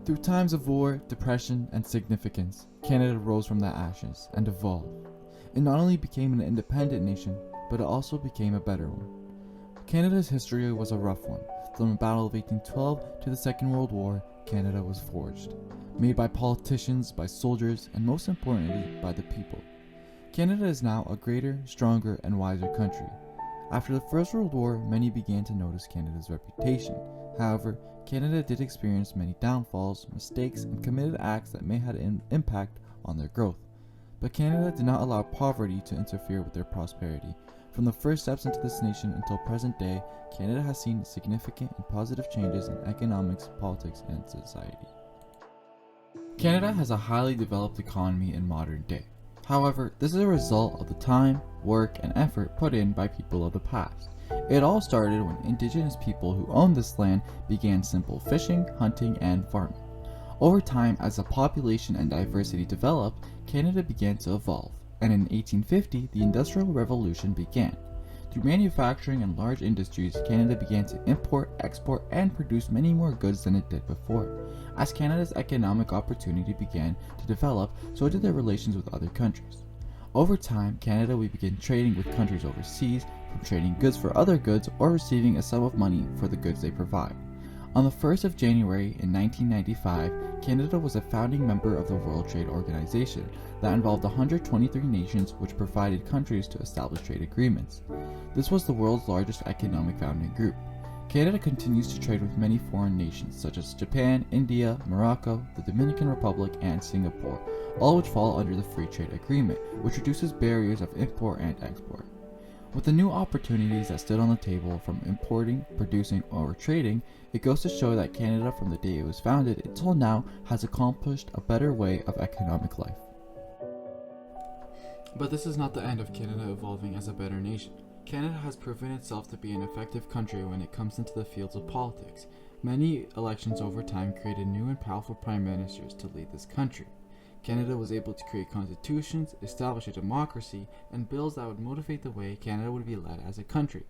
Through times of war, depression, and significance, Canada rose from the ashes and evolved. It not only became an independent nation, but it also became a better one. Canada's history was a rough one. From the Battle of 1812 to the Second World War, Canada was forged, made by politicians, by soldiers, and most importantly, by the people. Canada is now a greater, stronger, and wiser country. After the First World War, many began to notice Canada's reputation. However, Canada did experience many downfalls, mistakes, and committed acts that may have an impact on their growth. But Canada did not allow poverty to interfere with their prosperity. From the first steps into this nation until present day, Canada has seen significant and positive changes in economics, politics, and society. Canada has a highly developed economy in modern day. However, this is a result of the time, work, and effort put in by people of the past. It all started when indigenous people who owned this land began simple fishing, hunting, and farming. Over time, as the population and diversity developed, Canada began to evolve, and in 1850, the Industrial Revolution began. Through manufacturing and large industries, Canada began to import, export, and produce many more goods than it did before. As Canada's economic opportunity began to develop, so did their relations with other countries. Over time, Canada would begin trading with countries overseas, from trading goods for other goods or receiving a sum of money for the goods they provide. On the 1st of January in 1995, Canada was a founding member of the World Trade Organization that involved 123 nations which provided countries to establish trade agreements. This was the world's largest economic founding group. Canada continues to trade with many foreign nations such as Japan, India, Morocco, the Dominican Republic, and Singapore, all which fall under the Free Trade Agreement, which reduces barriers of import and export. With the new opportunities that stood on the table from importing, producing, or trading, it goes to show that Canada from the day it was founded until now has accomplished a better way of economic life. But this is not the end of Canada evolving as a better nation. Canada has proven itself to be an effective country when it comes into the fields of politics. Many elections over time created new and powerful prime ministers to lead this country. Canada was able to create constitutions, establish a democracy, and bills that would motivate the way Canada would be led as a country.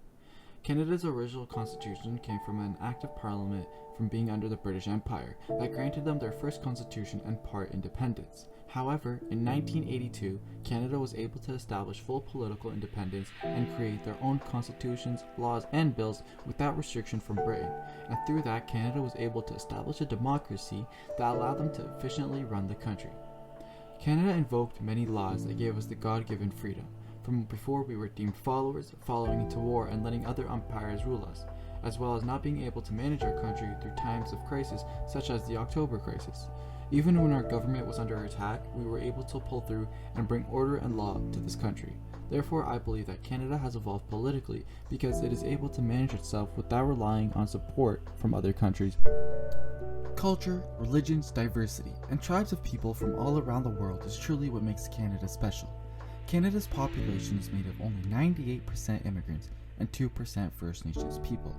Canada's original constitution came from an act of parliament from being under the British Empire that granted them their first constitution and part independence. However, in 1982, Canada was able to establish full political independence and create their own constitutions, laws, and bills without restriction from Britain, and through that, Canada was able to establish a democracy that allowed them to efficiently run the country. Canada invoked many laws that gave us the God-given freedom. From before we were deemed followers, following into war and letting other empires rule us, as well as not being able to manage our country through times of crisis such as the October crisis. Even when our government was under attack, we were able to pull through and bring order and law to this country. Therefore, I believe that Canada has evolved politically because it is able to manage itself without relying on support from other countries. Culture, religions, diversity, and tribes of people from all around the world is truly what makes Canada special. Canada's population is made of only 98% immigrants and 2% First Nations people.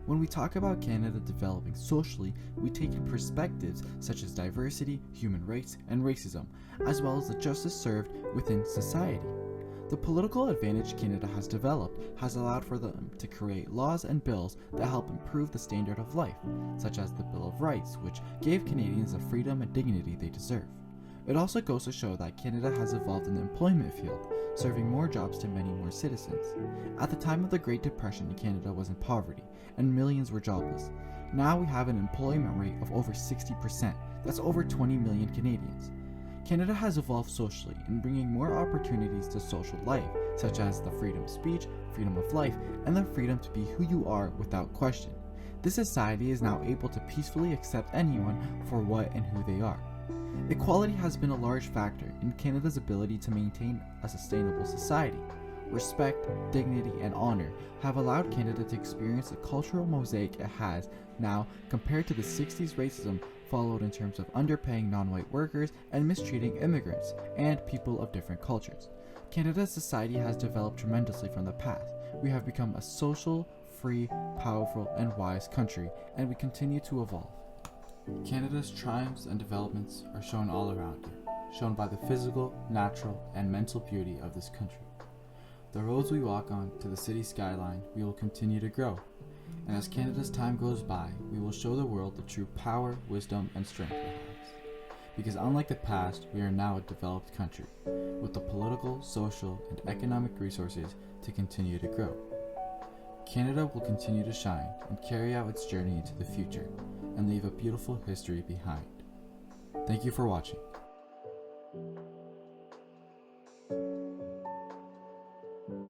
When we talk about Canada developing socially, we take in perspectives such as diversity, human rights, and racism, as well as the justice served within society. The political advantage Canada has developed has allowed for them to create laws and bills that help improve the standard of life, such as the Bill of Rights, which gave Canadians the freedom and dignity they deserve. It also goes to show that Canada has evolved in the employment field, serving more jobs to many more citizens. At the time of the Great Depression, Canada was in poverty, and millions were jobless. Now we have an employment rate of over 60%. That's over 20 million Canadians. Canada has evolved socially in bringing more opportunities to social life, such as the freedom of speech, freedom of life, and the freedom to be who you are without question. This society is now able to peacefully accept anyone for what and who they are. Equality has been a large factor in Canada's ability to maintain a sustainable society. Respect, dignity, and honor have allowed Canada to experience the cultural mosaic it has now compared to the 60s racism followed in terms of underpaying non-white workers and mistreating immigrants and people of different cultures. Canada's society has developed tremendously from the past. We have become a social, free, powerful, and wise country, and we continue to evolve. Canada's triumphs and developments are shown all around it, shown by the physical, natural, and mental beauty of this country. The roads we walk on to the city skyline, we will continue to grow. And as Canada's time goes by, we will show the world the true power, wisdom, and strength it has. Because unlike the past, we are now a developed country, with the political, social, and economic resources to continue to grow. Canada will continue to shine and carry out its journey into the future, and leave a beautiful history behind. Thank you for watching.